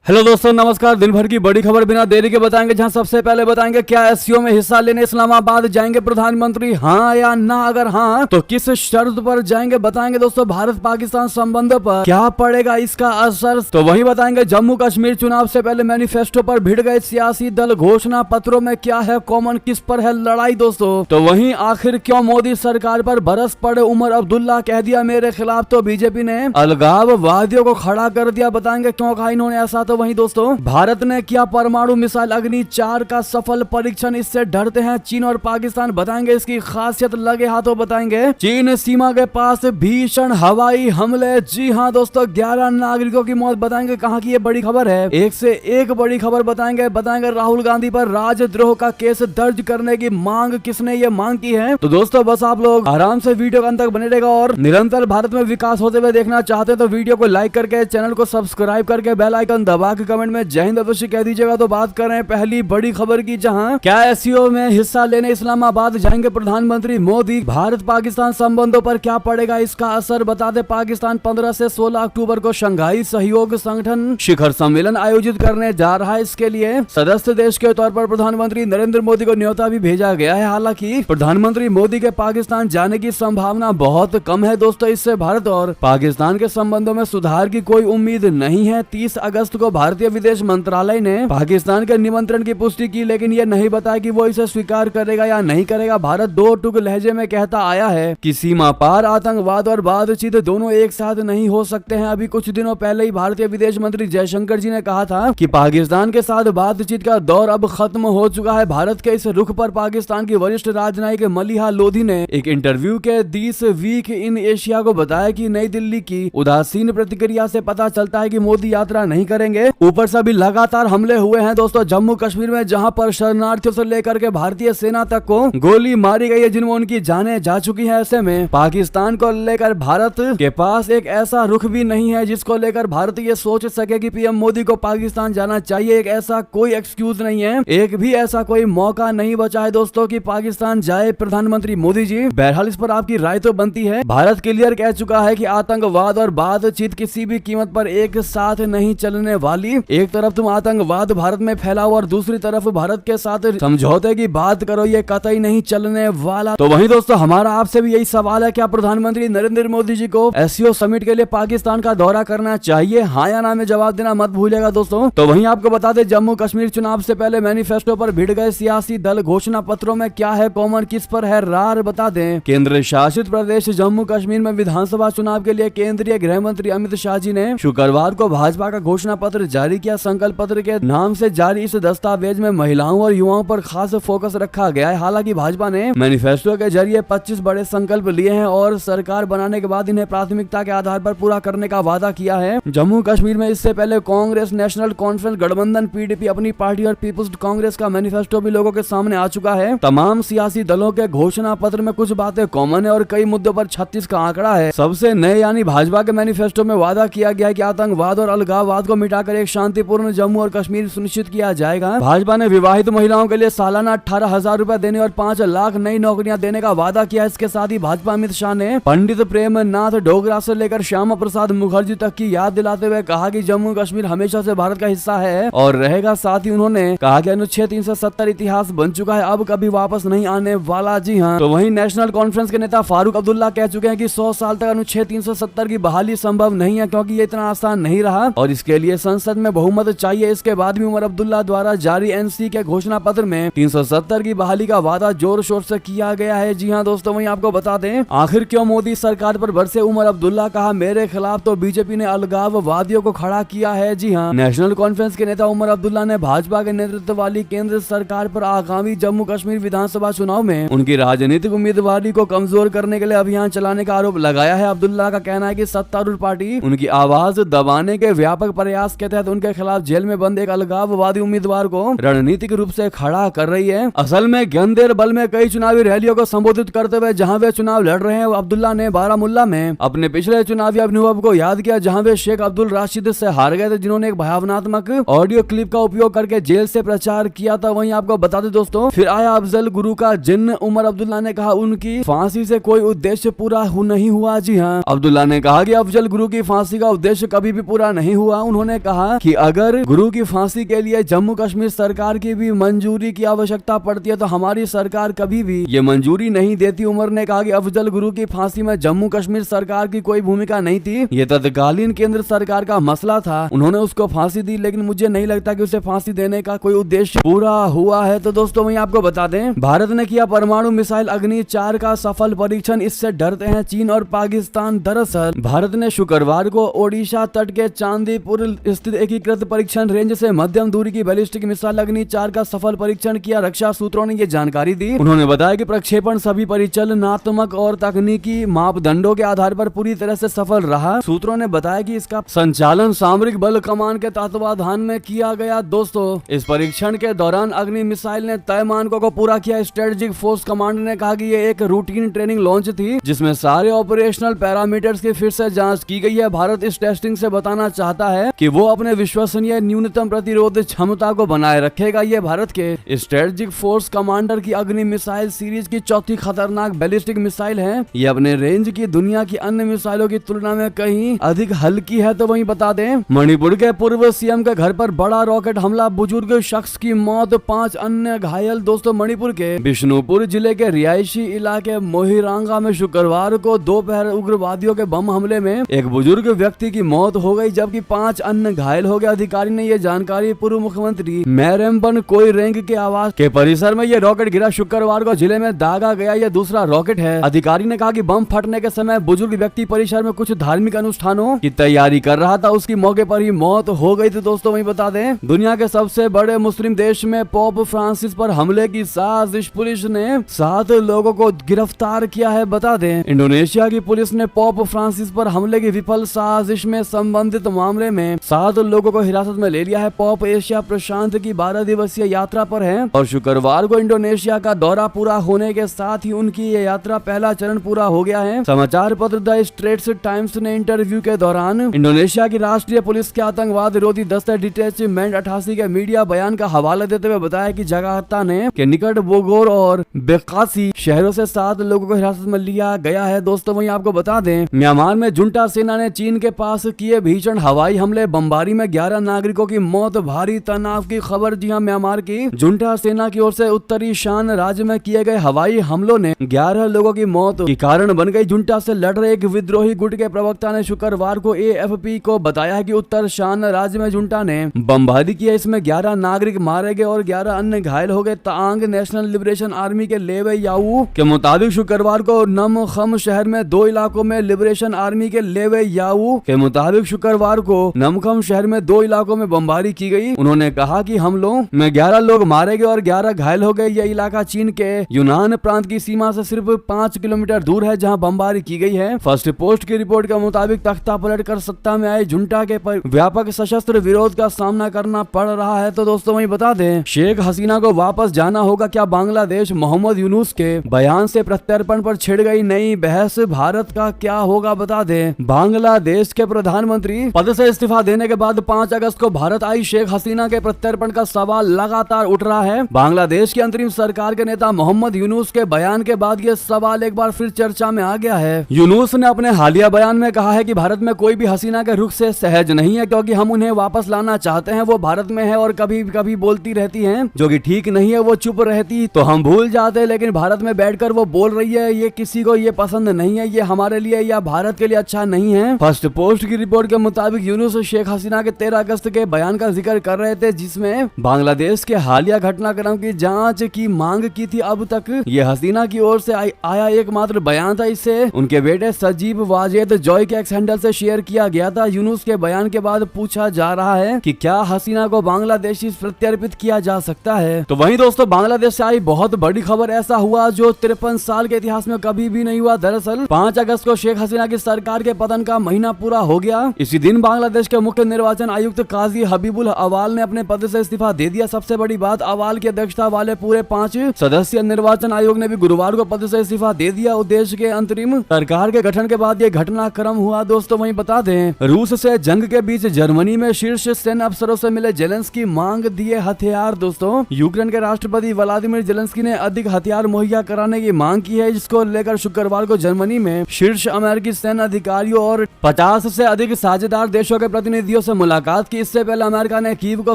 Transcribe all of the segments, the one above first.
Hello दोस्तों, नमस्कार। दिन भर की बड़ी खबर बिना देरी के बताएंगे, जहां सबसे पहले बताएंगे क्या एससीओ में हिस्सा लेने इस्लामाबाद जाएंगे प्रधानमंत्री, हाँ या ना? अगर हाँ तो किस शर्त पर जाएंगे बताएंगे दोस्तों। भारत पाकिस्तान संबंधों पर क्या पड़ेगा इसका असर, तो वही बताएंगे। जम्मू कश्मीर चुनाव से पहले मैनिफेस्टो पर भिड़ गए सियासी दल, घोषणा पत्रों में क्या है कॉमन, किस पर है लड़ाई दोस्तों। तो वहीं आखिर क्यों मोदी सरकार पर बरस पड़े उमर अब्दुल्ला, कह दिया मेरे खिलाफ तो बीजेपी ने अलगाववादियों को खड़ा कर दिया, बताएंगे क्यों कहा इन्होंने ऐसा। तो वहीं दोस्तों, भारत ने किया परमाणु मिसाइल अग्नि 4 का सफल परीक्षण, इससे डरते हैं चीन और पाकिस्तान, बताएंगे इसकी खासियत, लगे हाथों बताएंगे। चीन सीमा के पास भीषण हवाई हमले, जी हां दोस्तों, 11 नागरिकों की मौत, बताएंगे कहां की ये बड़ी खबर है। एक से एक बड़ी खबर बताएंगे राहुल गांधी पर राजद्रोह का केस दर्ज करने की मांग, किसने ये मांग की है। तो दोस्तों बस आप लोग आराम से वीडियो के अंत तक बने रहेगा, और निरंतर भारत में विकास होते हुए देखना चाहते हैं तो वीडियो को लाइक करके, चैनल को सब्सक्राइब करके, बेल आइकन दबा के कमेंट में जय हिंद अवश्य कह दीजिएगा। तो बात कर रहे हैं पहली बड़ी खबर की, जहां क्या एससीओ में हिस्सा लेने इस्लामाबाद जाएंगे प्रधानमंत्री मोदी, भारत पाकिस्तान संबंधों पर क्या पड़ेगा इसका असर, बता दे। पाकिस्तान 15 से 16 अक्टूबर को शंघाई सहयोग संगठन शिखर सम्मेलन आयोजित करने जा रहा है। इसके लिए सदस्य देश के तौर पर प्रधानमंत्री नरेंद्र मोदी को न्योता भी भेजा गया है। हालांकि प्रधानमंत्री मोदी के पाकिस्तान जाने की संभावना बहुत कम है दोस्तों। इससे भारत और पाकिस्तान के संबंधों में सुधार की कोई उम्मीद नहीं है। 30 अगस्त को भारतीय विदेश मंत्रालय ने पाकिस्तान के निमंत्रण की पुष्टि की, लेकिन यह नहीं बताया कि वो इसे स्वीकार करेगा या नहीं करेगा। भारत दो टूक लहजे में कहता आया है कि सीमा पार आतंकवाद और बातचीत दोनों एक साथ नहीं हो सकते हैं। अभी कुछ दिनों पहले ही भारतीय विदेश मंत्री जयशंकर जी ने कहा था कि पाकिस्तान के साथ बातचीत का दौर अब खत्म हो चुका है। भारत के इस रुख पर पाकिस्तान की वरिष्ठ राजनयिक मलिहा लोधी ने एक इंटरव्यू के दिस वीक इन एशिया को बताया कि नई दिल्ली की उदासीन प्रतिक्रिया से पता चलता है कि मोदी यात्रा नहीं करेंगे। ऊपर से भी लगातार हमले हुए हैं दोस्तों जम्मू कश्मीर में, जहां पर शरणार्थियों से लेकर के भारतीय सेना तक को गोली मारी गई है, जिनमें उनकी जानें जा चुकी हैं। ऐसे में पाकिस्तान को लेकर भारत के पास एक ऐसा रुख भी नहीं है जिसको लेकर भारत ये सोच सके कि पीएम मोदी को पाकिस्तान जाना चाहिए। एक ऐसा कोई एक्सक्यूज नहीं है, एक भी ऐसा कोई मौका नहीं बचा है दोस्तों कि पाकिस्तान जाए प्रधानमंत्री मोदी जी। बहरहाल इस पर आपकी राय तो बनती है। भारत क्लियर कह चुका है कि आतंकवाद और बातचीत किसी भी कीमत पर एक साथ नहीं चलने वाली। एक तरफ तुम आतंकवाद भारत में फैलाओ और दूसरी तरफ भारत के साथ समझौते की बात करो, ये कतई नहीं चलने वाला। तो वहीं दोस्तों हमारा आपसे भी यही सवाल है, क्या प्रधानमंत्री नरेंद्र मोदी जी को एससीओ समिट के लिए पाकिस्तान का दौरा करना चाहिए, हाँ या ना में जवाब देना मत भूलिएगा दोस्तों। तो वहीं आपको बता दें, जम्मू कश्मीर चुनाव से पहले मैनिफेस्टो पर भिड़ गए सियासी दल, घोषणा पत्रों में क्या है कॉमन, किस पर है रार, बता दें। केंद्र शासित प्रदेश जम्मू कश्मीर में विधानसभा चुनाव के लिए केंद्रीय गृह मंत्री अमित शाह जी ने शुक्रवार को भाजपा का घोषणा पत्र जारी किया। संकल्प पत्र के नाम से जारी इस दस्तावेज में महिलाओं और युवाओं पर खास फोकस रखा गया है। हालांकि भाजपा ने मैनिफेस्टो के जरिए 25 बड़े संकल्प लिए हैं और सरकार बनाने के बाद इन्हें प्राथमिकता के आधार पर पूरा करने का वादा किया है। जम्मू कश्मीर में इससे पहले कांग्रेस, नेशनल कॉन्फ्रेंस, गठबंधन, पीडीपी अपनी पार्टी और पीपुल्स कांग्रेस का मैनिफेस्टो भी लोगों के सामने आ चुका है। तमाम सियासी दलों के घोषणा पत्र में कुछ बातें कॉमन है और कई मुद्दों पर 36 का आंकड़ा है। सबसे नए यानी भाजपा के मैनिफेस्टो में वादा किया गया है कि आतंकवाद और अलगाववाद को मिटाकर एक शांतिपूर्ण जम्मू और कश्मीर सुनिश्चित किया जाएगा। भाजपा ने विवाहित महिलाओं के लिए सालाना 18,000 रुपए देने और 5 लाख नई नौकरियां देने का वादा किया। इसके साथ ही भाजपा अमित शाह ने पंडित प्रेमनाथ डोगरा से लेकर श्यामा प्रसाद मुखर्जी तक की याद दिलाते हुए कहा कि जम्मू कश्मीर हमेशा से भारत का हिस्सा है और रहेगा। साथ ही उन्होंने कहा कि अनुच्छेद 370 इतिहास बन चुका है, अब कभी वापस नहीं आने वाला। जी हाँ, तो वहीं नेशनल कॉन्फ्रेंस के नेता फारूक अब्दुल्ला कह चुके हैं कि 100 साल तक अनुच्छेद 370 की बहाली संभव नहीं है, क्योंकि ये इतना आसान नहीं रहा और इसके लिए संसद में बहुमत चाहिए। इसके बाद भी उमर अब्दुल्ला द्वारा जारी एनसी के घोषणा पत्र में 370 की बहाली का वादा जोर शोर से किया गया है। जी हाँ दोस्तों, वहीं आपको बता दें, आखिर क्यों मोदी सरकार पर बरसे उमर अब्दुल्ला, कहा मेरे खिलाफ तो बीजेपी ने अलगाववादियों को खड़ा किया है। जी हाँ, नेशनल कॉन्फ्रेंस के नेता उमर अब्दुल्ला ने भाजपा के नेतृत्व वाली केंद्र सरकार पर आगामी जम्मू कश्मीर विधानसभा चुनाव में उनकी राजनीतिक उम्मीदवारी को कमजोर करने के लिए अभियान चलाने का आरोप लगाया है। अब्दुल्ला का कहना है कि सत्तारूढ़ पार्टी उनकी आवाज दबाने के व्यापक प्रयास के तहत उनके खिलाफ जेल में बंद एक अलगाववादी उम्मीदवार को रणनीतिक रूप से खड़ा कर रही है। असल में गंदेर बल में कई चुनावी रैलियों को संबोधित करते हुए जहां वे चुनाव लड़ रहे हैं, अब्दुल्ला ने बारामुल्ला में अपने पिछले चुनावी अनुभव को याद किया, जहां वे शेख अब्दुल राशिद से हार गए थे, जिन्होंने एक भावनात्मक ऑडियो क्लिप का उपयोग करके जेल से प्रचार किया था। वहीं आपको बता दें दोस्तों, फिर आया अफजल गुरु का जिन्न। उमर अब्दुल्ला ने कहा उनकी फांसी से कोई उद्देश्य पूरा नहीं हुआ। जी हाँ, अब्दुल्ला ने कहा कि अफजल गुरु की फांसी का उद्देश्य कभी भी पूरा नहीं हुआ। उन्होंने कहा कहा कि अगर गुरु की फांसी के लिए जम्मू कश्मीर सरकार की भी मंजूरी की आवश्यकता पड़ती है तो हमारी सरकार कभी भी ये मंजूरी नहीं देती। उमर ने कहा कि अफजल गुरु की फांसी में जम्मू कश्मीर सरकार की कोई भूमिका नहीं थी, ये तत्कालीन केंद्र सरकार का मसला था। उन्होंने उसको फांसी दी, लेकिन मुझे नहीं लगता कि उसे फांसी देने का कोई उद्देश्य पूरा हुआ है। तो दोस्तों वहीं आपको बता दें, भारत ने किया परमाणु मिसाइल अग्नि 4 का सफल परीक्षण, इससे डरते हैं चीन और पाकिस्तान। दरअसल भारत ने शुक्रवार को ओडिशा तट के चांदीपुर स्थित एकीकृत परीक्षण रेंज से मध्यम दूरी की बैलिस्टिक मिसाइल अग्नि 4 का सफल परीक्षण किया। रक्षा सूत्रों ने ये जानकारी दी। उन्होंने बताया कि प्रक्षेपण सभी परिचालनात्मक और तकनीकी मापदंडों के आधार पर पूरी तरह से सफल रहा। सूत्रों ने बताया कि इसका संचालन सामरिक बल कमान के तत्वाधान में किया गया। दोस्तों इस परीक्षण के दौरान अग्नि मिसाइल ने तय मानकों को पूरा किया। स्ट्रेटेजिक फोर्स कमांडर ने कहा कि ये एक रूटीन ट्रेनिंग लॉन्च थी जिसमें सारे ऑपरेशनल पैरामीटर्स की फिर से जांच की गई है। भारत इस टेस्टिंग से बताना चाहता है कि वो अपने विश्वसनीय न्यूनतम प्रतिरोध क्षमता को बनाए रखेगा। ये भारत के स्ट्रेटेजिक फोर्स कमांडर की अग्नि मिसाइल सीरीज की चौथी खतरनाक बैलिस्टिक मिसाइल है। ये अपने रेंज की दुनिया की अन्य मिसाइलों की तुलना में कहीं अधिक हल्की है। तो वहीं बता दें, मणिपुर के पूर्व सीएम के घर पर बड़ा रॉकेट हमला, बुजुर्ग शख्स की मौत, 5 अन्य घायल। दोस्तों मणिपुर के बिष्णुपुर जिले के रिहायशी इलाके मोहिरांगा में शुक्रवार को दोपहर उग्रवादियों के बम हमले में एक बुजुर्ग व्यक्ति की मौत हो गई जबकि 5 अन्य घायल हो गए। अधिकारी ने यह जानकारी पूर्व मुख्यमंत्री मैरेम्बन कोई रेंग के आवास के परिसर में यह रॉकेट गिरा। शुक्रवार को जिले में दागा गया यह दूसरा रॉकेट है। अधिकारी ने कहा कि बम फटने के समय बुजुर्ग व्यक्ति परिसर में कुछ धार्मिक अनुष्ठानों की तैयारी कर रहा था, उसकी मौके पर ही मौत हो गई थी। दोस्तों वहीं बता दें, दुनिया के सबसे बड़े मुस्लिम देश में पोप फ्रांसिस पर हमले की साजिश, पुलिस ने 7 लोगों को गिरफ्तार किया है। बता दें, इंडोनेशिया की पुलिस ने पोप फ्रांसिस पर हमले की विफल साजिश में संबंधित मामले में 7 लोगों को हिरासत में ले लिया है। पोप एशिया प्रशांत की 12 दिवसीय यात्रा पर है और शुक्रवार को इंडोनेशिया का दौरा पूरा होने के साथ ही उनकी ये यात्रा पहला चरण पूरा हो गया है। समाचार पत्र द स्ट्रेट्स टाइम्स ने इंटरव्यू के दौरान इंडोनेशिया की राष्ट्रीय पुलिस के आतंकवाद विरोधी दस्ते डिटैचमेंट 88 के मीडिया बयान का हवाला देते हुए बताया कि जकार्ता ने के निकट बोगोर और बेकासी शहरों से 7 लोगों को हिरासत में लिया गया है। दोस्तों वहीं आपको बता दें, म्यांमार में जुंटा सेना ने चीन के पास किए भीषण हवाई हमले, बमबारी में 11 नागरिकों की मौत, भारी तनाव की खबर। जी हां, म्यांमार की जुंटा सेना की ओर से उत्तरी शान राज्य में किए गए हवाई हमलों ने 11 लोगों की मौत के कारण बन गई। जुंटा से लड़ रहे एक विद्रोही गुट के प्रवक्ता ने शुक्रवार को AFP को बताया कि उत्तर शान राज्य में जुंटा ने बमबारी की है। इसमें 11 नागरिक मारे गए और 11 अन्य घायल हो गए। तांग नेशनल लिबरेशन आर्मी के लेवे याऊ के मुताबिक शुक्रवार को नमखम शहर में 2 इलाकों में लिबरेशन आर्मी के लेवे याऊ के मुताबिक शुक्रवार को नमखम शहर में 2 इलाकों में बमबारी की गई। उन्होंने कहा कि हमलों में 11 लोग मारे गए और 11 घायल हो गए। यह इलाका चीन के यूनान प्रांत की सीमा से सिर्फ 5 किलोमीटर दूर है जहां बमबारी की गई है। फर्स्ट पोस्ट की रिपोर्ट के मुताबिक तख्ता पलट कर सत्ता में आए जुंटा के व्यापक सशस्त्र विरोध का सामना करना पड़ रहा है। तो दोस्तों वहीं बता दें, शेख हसीना को वापस जाना होगा क्या? बांग्लादेश मोहम्मद यूनुस के बयान से प्रत्यर्पण पर छिड़ गई नई बहस, भारत का क्या होगा? बता दें, बांग्लादेश के प्रधानमंत्री पद से इस्तीफा देने के बाद 5 अगस्त को भारत आई शेख हसीना के प्रत्यर्पण का सवाल लगातार उठ रहा है। बांग्लादेश की अंतरिम सरकार के नेता मोहम्मद यूनुस के बयान के बाद ये सवाल एक बार फिर चर्चा में आ गया है। यूनुस ने अपने हालिया बयान में कहा है कि भारत में कोई भी हसीना के रुख से सहज नहीं है क्योंकि हम उन्हें वापस लाना चाहते हैं। वो भारत में है और कभी कभी बोलती रहती हैं जो कि ठीक नहीं है। वो चुप रहती तो हम भूल जाते, लेकिन भारत में बैठकर वो बोल रही है। ये किसी को ये पसंद नहीं है, ये हमारे लिए या भारत के लिए अच्छा नहीं है। फर्स्ट पोस्ट की रिपोर्ट के मुताबिक यूनुस शेख हसीना के 13 अगस्त के बयान का जिक्र कर रहे थे जिसमें बांग्लादेश के हालिया घटनाक्रम की जांच की मांग की थी। अब तक ये हसीना की ओर से आया एकमात्र बयान था। इससे उनके बेटे सजीब वाजेद जॉय के एक्स हैंडल से शेयर किया गया था। यूनुस के बयान के बाद पूछा जा रहा है कि क्या हसीना को बांग्लादेशी प्रत्यर्पित किया जा सकता है। तो वहीं दोस्तों, बांग्लादेश से आई बहुत बड़ी खबर, ऐसा हुआ जो 53 साल के इतिहास में कभी भी नहीं हुआ। दरअसल 5 अगस्त को शेख हसीना की सरकार के पतन का महीना पूरा हो गया। इसी दिन बांग्लादेश के मुख्य निर्वाचन आयुक्त काजी हबीबुल अवाल ने अपने पद से इस्तीफा दे दिया। सबसे बड़ी बात, अवाल की अध्यक्षता वाले पूरे 5 सदस्यीय निर्वाचन आयोग ने भी गुरुवार को पद से इस्तीफा दे दिया। देश के अंतरिम सरकार के गठन के बाद ये घटनाक्रम हुआ। दोस्तों वहीं बता दें, रूस से जंग के बीच जर्मनी में शीर्ष सैन्य अफसरों से मिले जेलेंस्की, मांग दिए हथियार। दोस्तों, यूक्रेन के राष्ट्रपति व्लादिमीर जेलेंस्की ने अधिक हथियार मुहैया कराने की मांग की है, जिसको लेकर शुक्रवार को जर्मनी में शीर्ष अमेरिकी सैन्य अधिकारियों और 50 से अधिक साझेदार देशों के प्रतिनिधियों से मुलाकात की। इससे पहले अमेरिका ने कीव को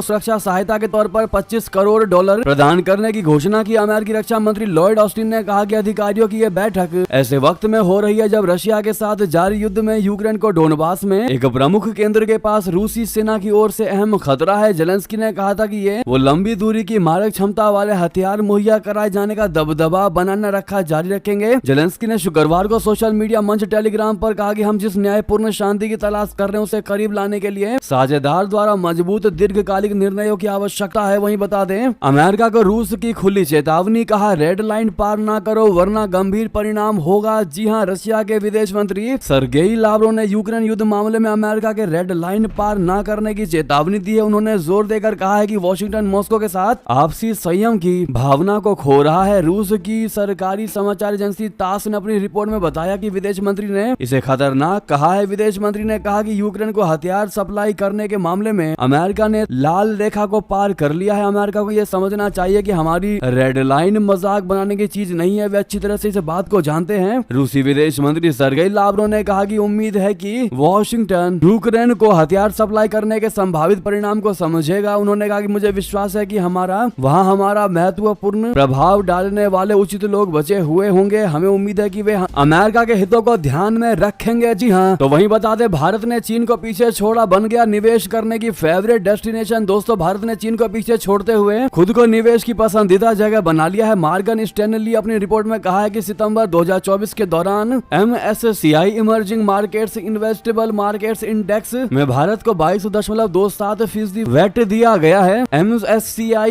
सुरक्षा सहायता के तौर पर $25 करोड़ प्रदान करने की घोषणा की। अमेरिकी रक्षा मंत्री लॉयड ऑस्टिन ने कहा कि अधिकारियों की यह बैठक ऐसे वक्त में हो रही है जब रशिया के साथ जारी युद्ध में यूक्रेन को डोनबास में एक प्रमुख केंद्र के पास रूसी सेना की ओर से अहम खतरा है। जेलेंस्की ने कहा था कि ये वो लंबी दूरी की मारक क्षमता वाले हथियार मुहैया कराए जाने का दबदबा बनाना रखा जारी रखेंगे। जेलेंस्की ने शुक्रवार को सोशल मीडिया मंच टेलीग्राम पर कहा कि हम जिस न्यायपूर्ण शांति की तलाश कर रहे हैं उसे करीब लाने के लिए साझेदार द्वारा मजबूत दीर्घकालिक निर्णयों की आवश्यकता है। वहीं बता दें, अमेरिका को रूस की खुली चेतावनी, कहा रेड लाइन पार ना करो वरना गंभीर परिणाम होगा। जी हां, रशिया के विदेश मंत्री सर्गेई लावरोव ने यूक्रेन युद्ध मामले में अमेरिका के रेड लाइन पार ना करने की चेतावनी दी है। उन्होंने जोर देकर कहा है कि वॉशिंगटन मॉस्को के साथ आपसी संयम की भावना को खो रहा है। रूस की सरकारी समाचार एजेंसी तास ने अपनी रिपोर्ट में बताया कि विदेश मंत्री ने इसे खतरनाक कहा है। विदेश मंत्री ने कहा कि यूक्रेन को हथियार सप्लाई करने के मामले में अमेरिका ने लाल रेखा को पार कर लिया है। अमेरिका को यह समझना चाहिए कि हमारी रेड लाइन मजाक बनाने की चीज नहीं है। वे अच्छी तरह से इस बात को जानते हैं। रूसी विदेश मंत्री सर्गेई लावरोव ने कहा कि उम्मीद है कि वॉशिंगटन यूक्रेन को हथियार सप्लाई करने के संभावित परिणाम को समझेगा। उन्होंने कहा कि मुझे विश्वास है कि वहाँ हमारा महत्वपूर्ण प्रभाव डालने वाले उचित लोग बचे हुए होंगे। हमें उम्मीद है कि वे अमेरिका के हितों को ध्यान में रखेंगे। जी हाँ, तो वहीं बता दें, भारत ने चीन को पीछे छोड़ा, बन गया निवेश करने की फेवरेट डेस्टिनेशन। दोस्तों, भारत ने चीन को पीछे छोड़ते हुए खुद को निवेश की पसंदीदा जगह बना लिया है। मॉर्गन स्टैनली अपनी रिपोर्ट में कहा है कि सितंबर 2024 के दौरान MSCI emerging markets investable markets index में भारत को 22.27% वेट दिया गया है। MSCI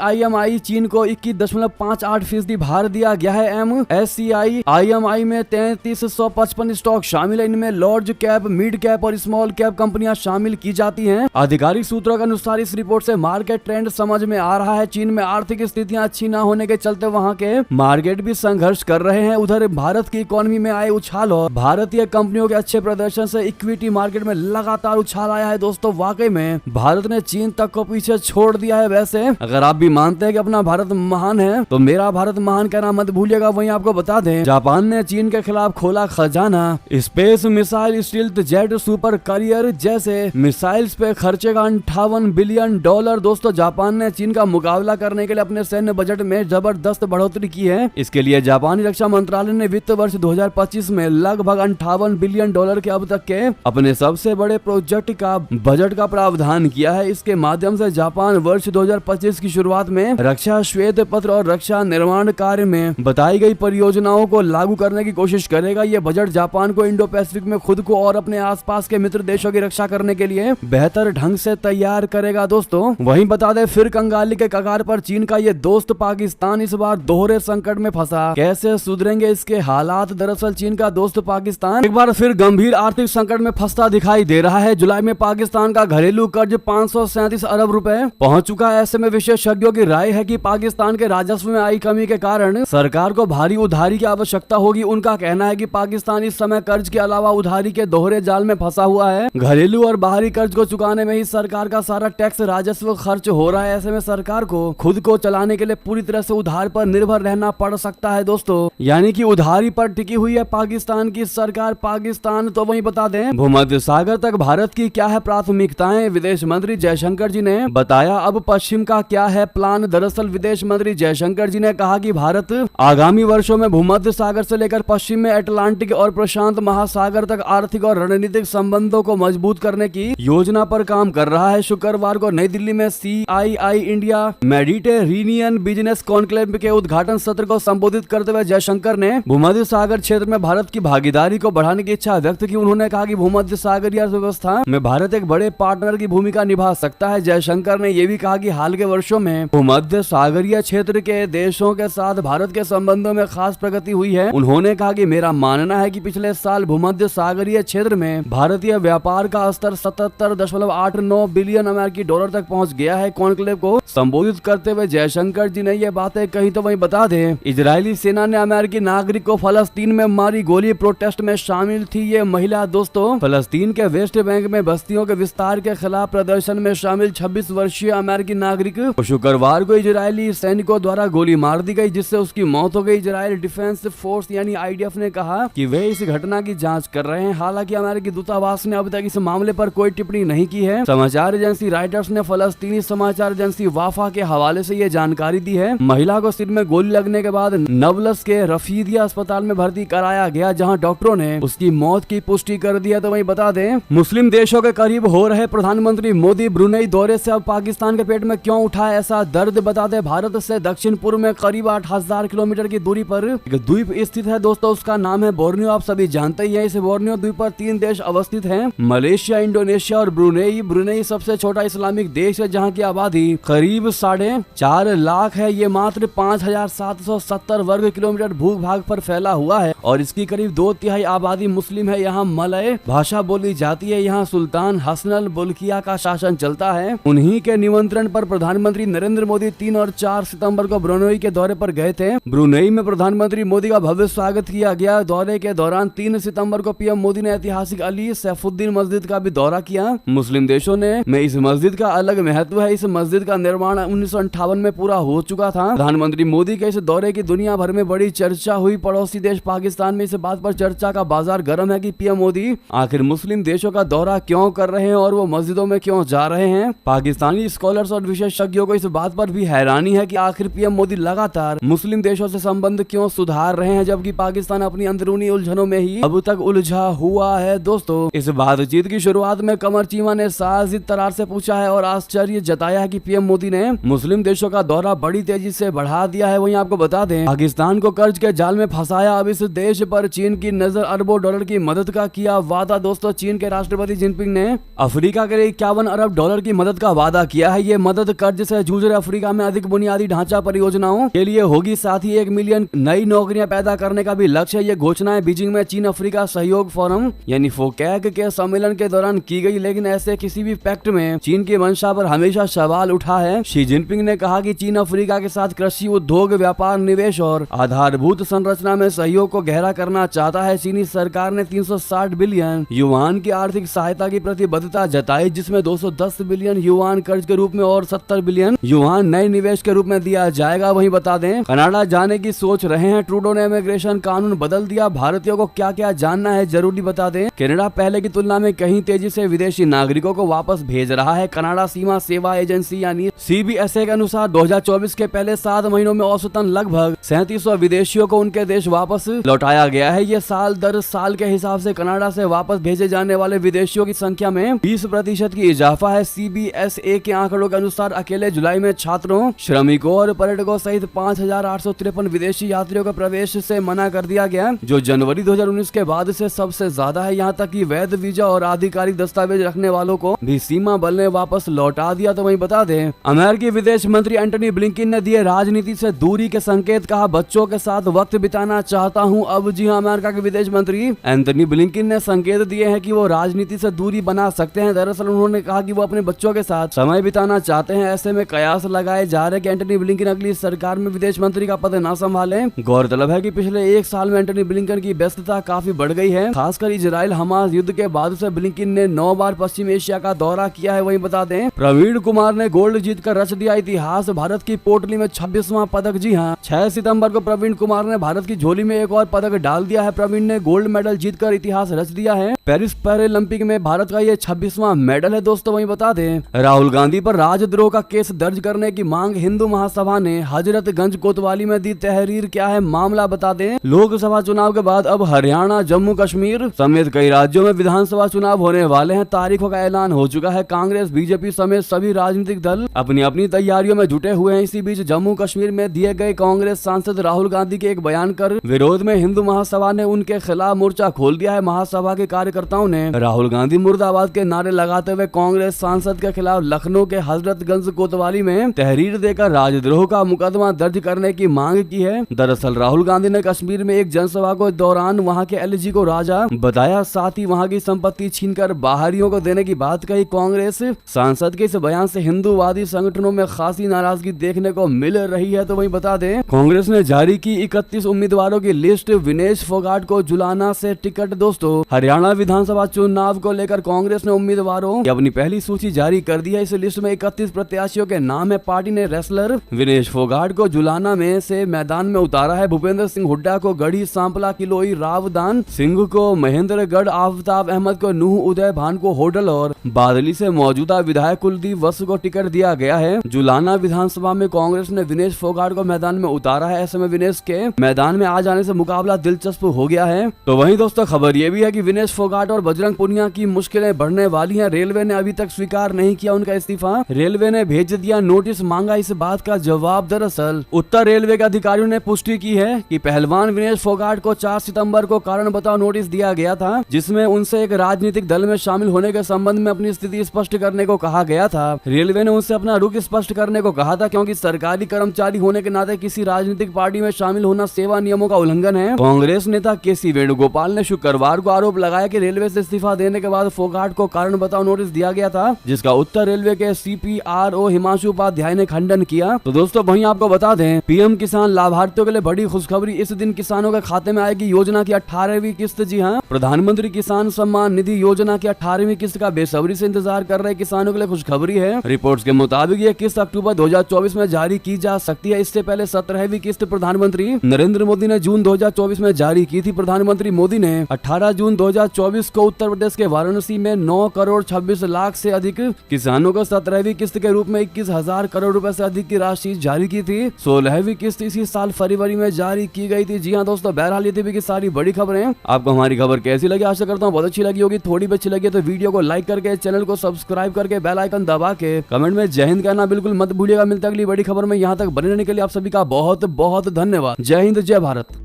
IMI चीन को 21.58% भार दिया गया है। MSCI IMI में 3355 स्टॉक शामिल है। इनमें लार्ज कैप, मिड कैप और स्मॉल कैप कंपनियां शामिल की जाती हैं। आधिकारिक सूत्रों के अनुसार इस रिपोर्ट से मार्केट ट्रेंड समझ में आ रहा है। चीन में आर्थिक स्थितियां अच्छी न होने के चलते वहां के मार्केट भी संघर्ष कर रहे हैं। उधर भारत की इकोनॉमी में आए उछाल और भारतीय कंपनियों के अच्छे प्रदर्शन से इक्विटी मार्केट में लगातार उछाल आया है। दोस्तों, वाकई में भारत ने चीन तक को पीछे छोड़ दिया है। वैसे अगर आप भी मानते हैं कि अपना भारत महान है तो मेरा भारत महान कहना मत भूलिएगा। वहीं आपको बता दें, जापान ने चीन के खिलाफ खोला खजाना। Space missile, stealth jet, super career जैसे मिसाइल्स पे खर्चे का $58 बिलियन। दोस्तों, जापान ने चीन का मुकाबला करने के लिए अपने सैन्य बजट में जबरदस्त बढ़ोतरी की है। इसके लिए जापानी रक्षा मंत्रालय ने वित्त वर्ष 2025 में लगभग $58 बिलियन के अब तक के अपने सबसे बड़े प्रोजेक्ट का बजट का प्रावधान किया है। इसके माध्यम से जापान वर्ष 2025 की शुरुआत में रक्षा श्वेत पत्र और रक्षा निर्माण कार्य में बताई गई परियोजनाओं को लागू करने की कोशिश करेगा। यह बजट जापान को इंडो पैसिफिक में खुद को और अपने आसपास के मित्र देशों की रक्षा करने के लिए बेहतर ढंग से तैयार करेगा। दोस्तों, वहीं बता दें, फिर कंगाली के कगार पर चीन का ये दोस्त पाकिस्तान इस बार दोहरे संकट में फंसा। कैसे सुधरेंगे इसके हालात? दरअसल चीन का दोस्त पाकिस्तान एक बार फिर गंभीर आर्थिक संकट में फंसता दिखाई दे रहा है। जुलाई में पाकिस्तान का घरेलू कर्ज 537 अरब रुपए पहुंच चुका है। ऐसे में विशेषज्ञों की राय है कि पाकिस्तान के राजस्व में आई कमी के कारण सरकार को भारी उधारी की आवश्यकता होगी। उनका कहना है कि पाकिस्तान इस समय कर्ज के अलावा उधारी के दोहरे जाल में फंसा हुआ है। घरेलू और बाहरी कर्ज को चुकाने में ही सरकार का सारा टैक्स राजस्व खर्च हो रहा है। ऐसे में सरकार को खुद को चलाने के लिए पूरी तरह से उधार पर निर्भर रहना पड़ सकता है। दोस्तों, यानी कि उधारी पर टिकी हुई है पाकिस्तान की सरकार। पाकिस्तान तो वहीं बता दें, भूमध्य सागर तक भारत की क्या है प्राथमिकताएं? विदेश मंत्री जयशंकर जी ने बताया। अब पश्चिम का क्या है प्लान? दरअसल विदेश मंत्री जयशंकर जी ने कहा कि भारत आगामी वर्षों में भूमध्य सागर से लेकर पश्चिम में अटलांटिक और प्रशांत महासागर तक आर्थिक और रणनीतिक संबंधों को मजबूत करने की योजना पर काम कर रहा है। शुक्रवार को नई दिल्ली में CII India Mediterranean business conclave के उद्घाटन सत्र को संबोधित करते हुए जयशंकर ने भूमध्य सागर क्षेत्र में भारत की भागीदारी को बढ़ाने की इच्छा व्यक्त की। उन्होंने कहा कि भूमध्य सागरीय अर्थव्यवस्था में भारत एक बड़े पार्टनर की भूमिका निभा सकता है। जयशंकर ने यह भी कहा कि हाल के वर्षों में भूमध्य सागरीय क्षेत्र के देशों के साथ भारत के संबंधों में खास प्रगति हुई है। उन्होंने कहा कि मेरा मानना है कि पिछले साल भूमध्य सागरीय क्षेत्र में भारतीय व्यापार का स्तर 77.89 बिलियन अमेरिकी डॉलर तक पहुंच गया है। कॉन्क्लेव को संबोधित करते हुए जयशंकर जी ने यह बातें कही। तो वहीं बता दें, इजरायली सेना ने अमेरिकी नागरिक को फलस्तीन में मारी गोली। प्रोटेस्ट में शामिल थी ये महिला। दोस्तों, फलस्तीन के वेस्ट बैंक में बस्तियों के विस्तार के खिलाफ प्रदर्शन में शामिल 26 वर्षीय अमेरिकी नागरिक को शुक्रवार को इजरायली सैनिकों द्वारा गोली मार दी गई, जिससे उसकी मौत हो गई। इजरायल डिफेंस फोर्स यानी IDF ने कहा कि वे इस घटना की जांच कर रहे हैं। हालांकि अमेरिकी दूतावास ने अब तक इस मामले पर कोई टिप्पणी नहीं की है। समाचार एजेंसी राइटर्स ने फलस्तीनी समाचार एजेंसी वाफा के हवाले से ये जानकारी दी है। महिला को सिर में गोली लगने के बाद नाब्लस के रफीदिया अस्पताल में भर्ती कराया गया, जहां डॉक्टरों ने उसकी मौत की पुष्टि कर दी है। तो वहीं बता दें, मुस्लिम देशों के करीब हो रहे प्रधानमंत्री मोदी ब्रुनेई दौरे से अब पाकिस्तान के पेट में क्यों उठा है ऐसा दर्द। बता दें, भारत से दक्षिण पूर्व में करीब 8000 किलोमीटर की दूरी पर एक द्वीप स्थित है दोस्तों, उसका नाम है बोर्नियो। आप सभी जानते ही हैं, इस बोर्नियो द्वीप पर 3 देश अवस्थित हैं, मलेशिया, इंडोनेशिया और ब्रुनेई। ब्रुनेई सबसे छोटा इस्लामिक देश है, जहाँ की आबादी करीब 4.5 लाख है। ये मात्र 5770 वर्ग किलोमीटर भूभाग पर फैला हुआ है और इसकी करीब 2/3 आबादी मुस्लिम है। यहाँ मलय भाषा बोली जाती है। यहाँ सुल्तान हसनल बुल्किया का शासन चलता है। उन्हीं के निमंत्रण पर प्रधानमंत्री नरेंद्र मोदी 3 और 4 सितंबर को ब्रुनेई के दौरे पर गए थे। ब्रुनेई में प्रधानमंत्री मोदी का भव्य स्वागत किया गया। दौरे के दौरान 3 सितंबर को पीएम मोदी ने ऐतिहासिक अली सैफुद्दीन मस्जिद का भी दौरा किया। मुस्लिम देशों में इस मस्जिद का अलग महत्व है। इस मस्जिद का निर्माण 1958 में पूरा हो चुका था। प्रधानमंत्री मोदी के इस दौरे की दुनिया भर में बड़ी चर्चा हुई। पड़ोसी देश पाकिस्तान में इस बात पर चर्चा का बाजार गर्म है कि पीएम मोदी आखिर मुस्लिम देशों का दौरा क्यों कर रहे हैं और वो मस्जिदों में क्यों जा रहे हैं। पाकिस्तानी स्कॉलर्स और विशेषज्ञों को इस बात पर भी हैरानी है कि आखिर पीएम मोदी लगातार मुस्लिम देशों से संबंध क्यों सुधार रहे हैं, जबकि पाकिस्तान अपनी अंदरूनी उलझनों में ही अब तक उलझा हुआ है। दोस्तों, इस बातचीत की शुरुआत में कमर चीमा ने साजिद तरार से पूछा है और आश्चर्य जताया है कि पीएम मोदी ने मुस्लिम देशों का दौरा बड़ी तेजी से बढ़ा दिया है। वहीं आपको बता दें, पाकिस्तान को कर्ज के जाल में फंसाया। अब इस देश पर चीन की नजर, अरबों डॉलर की मदद का किया वादा। दोस्तों, चीन के राष्ट्रपति जिनपिंग ने अफ्रीका के लिए 51 अरब डॉलर की मदद का वादा किया है। ये मदद कर्ज से जूझ रहे अफ्रीका में अधिक बुनियादी ढांचा परियोजनाओं के लिए होगी, साथ ही 1 मिलियन नई नौकरियां पैदा करने का भी लक्ष्य है। ये घोषणाएं बीजिंग में चीन अफ्रीका सहयोग फोरम यानी फोकैक के सम्मेलन के दौरान की गई, लेकिन ऐसे किसी भी पैक्ट में चीन की मंशा पर हमेशा सवाल उठा है। शी जिनपिंग ने कहा कि चीन अफ्रीका के साथ कृषि, उद्योग, व्यापार, निवेश और आधारभूत संरचना में सहयोग को गहरा करना चाहता है। चीनी सरकार ने 360 बिलियन युआन की आर्थिक सहायता की प्रतिबद्धता जताई, जिसमें 210 बिलियन युआन कर्ज के रूप में और 70 बिलियन युआन नए निवेश के रूप में दिया जाएगा। वहीं बता दें, कनाडा जाने की सोच रहे हैं। ट्रूडो ने इमिग्रेशन कानून बदल दिया। भारतीयों को क्या क्या जानना है जरूरी बता दें। कनाडा पहले की तुलना में कहीं तेजी से विदेशी नागरिकों को वापस भेज रहा है। कनाडा सीमा सेवा एजेंसी यानी CBSA के अनुसार 2024 के पहले 7 महीनों में औसतन लगभग 3700 विदेशियों को उनके देश वापस लौटाया गया है। ये साल दर साल के हिसाब से कनाडा से वापस भेजे जाने वाले विदेशियों की संख्या में 20% की इजाफा है। CBSA के आंकड़ों के अनुसार अकेले जुलाई में छात्रों, श्रमिकों और पर्यटकों सहित 5853 विदेशी यात्रियों को प्रवेश से मना कर दिया गया, जो जनवरी 2019 के बाद से सबसे ज्यादा है। यहाँ तक कि वैध वीजा और आधिकारिक दस्तावेज रखने वालों को भी सीमा बल ने वापस लौटा दिया। तो वहीं बता दें, अमेरिकी विदेश मंत्री एंटनी ब्लिंकन ने दिए राजनीति से दूरी के संकेत। कहा, बच्चों के साथ वक्त बिताना चाहता हूं। अब जी हां, अमेरिका के विदेश मंत्री एंटनी ब्लिंकन ने संकेत दिए हैं कि वो राजनीति से दूरी बना सकते हैं। दरअसल उन्होंने कहा कि वो अपने बच्चों के साथ समय बिताना चाहते हैं। ऐसे में कयास लगाए जा रहे हैं कि एंटनी ब्लिंकन अगली सरकार में विदेश मंत्री का पद न संभाले। गौरतलब है कि पिछले 1 साल में एंटनी ब्लिंकन की व्यस्तता काफी बढ़ गई है। खासकर इजराइल हमास युद्ध के बाद से ब्लिंकन ने 9 बार पश्चिम एशिया का दौरा किया है। वहीं बता दें, प्रवीण कुमार ने गोल्ड जीतकर रच दिया इतिहास। भारत की पोटली में 26वां पदक। जी हां, 6 सितंबर को प्रवीण कुमार ने भारत की झोली में एक और पदक डाल दिया है। प्रवीण ने गोल्ड मेडल जीतकर इतिहास रच दिया है। पेरिस पैरालंपिक में भारत का ये 26वां मेडल है। दोस्तों, वहीं बता दें, राहुल गांधी पर राजद्रोह का केस दर्ज करने की मांग हिंदू महासभा ने हजरतगंज कोतवाली में दी। तहरीर क्या है मामला बता दें। लोकसभा चुनाव के बाद अब हरियाणा, जम्मू कश्मीर समेत कई राज्यों में विधानसभा चुनाव होने वाले हैं। तारीखों का ऐलान हो चुका है। कांग्रेस, बीजेपी समेत सभी राजनीतिक दल अपनी अपनी तैयारियों में जुटे हुए हैं। इसी बीच जम्मू कश्मीर में दिए गए कांग्रेस सांसद राहुल गांधी के एक बयान कर विरोध में हिंदू महासभा ने उनके खिलाफ मोर्चा खोल दिया है। महासभा के कार्यकर्ताओं ने राहुल गांधी मुर्दाबाद के नारे लगाते हुए कांग्रेस सांसद के खिलाफ लखनऊ के हजरतगंज कोतवाली में तहरीर देकर राजद्रोह का मुकदमा दर्ज करने की मांग की है। दरअसल राहुल गांधी ने कश्मीर में एक जनसभा के दौरान वहां के एलजी को राजा बताया, साथ ही वहां की संपत्ति छीनकर बाहरियों को देने की बात कही। कांग्रेस सांसद के इस बयान से हिंदूवादी संगठनों में खासी नाराजगी देखने को मिल रही है। तो वहीं बता दें, कांग्रेस ने जारी की 31 उम्मीदवारों की लिस्ट। विनेश फोगाट को जुलाना से टिकट। दोस्तों, हरियाणा विधानसभा चुनाव को लेकर कांग्रेस ने उम्मीदवारों की अपनी पहली सूची जारी कर दी है। इस लिस्ट में 31 प्रत्याशियों के नाम है। पार्टी ने रेसलर विनेश फोगाट को जुलाना में से मैदान में उतारा है। भूपेंद्र सिंह हुड्डा को गढ़ी सांपला किलोई, रावदान सिंह को महेंद्रगढ़, आफ्ताब अहमद को नूह, उदय भानु पहलवान को होडल और बादली से मौजूदा विधायक कुलदीप वत्स को टिकट दिया गया है। जुलाना विधानसभा में कांग्रेस ने विनेश फोगाट को मैदान में उतारा है। ऐसे में विनेश के मैदान में आ जाने से मुकाबला दिलचस्प हो गया है। तो वहीं दोस्तों खबर ये भी है कि विनेश फोगाट और बजरंग पुनिया की मुश्किलें बढ़ने वाली हैं। रेलवे ने अभी तक स्वीकार नहीं किया उनका इस्तीफा। रेलवे ने भेज दिया नोटिस, मांगा इस बात का जवाब। दरअसल उत्तर रेलवे के अधिकारियों ने पुष्टि की है कि पहलवान विनेश फोगाट को 4 सितंबर को कारण बताओ नोटिस दिया गया था, जिसमें उनसे एक राजनीतिक दल में शामिल होने के संबंध में अपनी स्थिति स्पष्ट करने को कहा गया था। रेलवे ने उनसे अपना रुख स्पष्ट करने को कहा था, क्योंकि सरकारी कर्मचारी होने के नाते किसी राजनीतिक पार्टी में शामिल होना सेवा नियमों का उल्लंघन है। कांग्रेस नेता केसी वेणुगोपाल ने शुक्रवार को आरोप लगाया कि रेलवे से इस्तीफा देने के बाद फोगाट को कारण बताओ नोटिस दिया गया था, जिसका उत्तर रेलवे के CPRO हिमांशु उपाध्याय ने खंडन किया। तो दोस्तों वहीं आपको बता दें, पीएम किसान लाभार्थियों के लिए बड़ी खुशखबरी। इस दिन किसानों के खाते में आएगी योजना की 18वीं किस्त। जी हां, प्रधानमंत्री किसान सम्मान निधि योजना की 18वीं किस्त का बेसब्री से इंतजार कर रहे किसानों के लिए खुशखबरी है। रिपोर्ट्स के मुताबिक ये किस्त अक्टूबर 2024 में जारी की जा सकती है। इससे पहले 17वीं किस्त प्रधानमंत्री नरेंद्र मोदी ने जून 2024 में जारी की थी। प्रधानमंत्री मोदी ने 18 जून 2024 को उत्तर प्रदेश के वाराणसी में 9 करोड़ 26 लाख से अधिक किसानों को 17वीं किस्त के रूप में 21,000 करोड़ रुपए से अधिक की राशि जारी की थी। 16वीं किस्त इसी साल फरवरी में जारी की गई थी। जी हाँ दोस्तों, बहरहाल ये थी कि सारी बड़ी खबरें। आपको हमारी खबर कैसी लगी? आशा करता हूँ बहुत अच्छी लगी होगी। थोड़ी भी अच्छी लगी तो वीडियो को लाइक करके, चैनल को सब्सक्राइब करके, बेल आइकन दबा के कमेंट में जय हिंद कहना बिल्कुल मत भूलिएगा। मिलता अगली बड़ी खबर में। यहाँ तक बने रहने के लिए आप सभी का बहुत बहुत धन्यवाद। जय हिंद, जय भारत।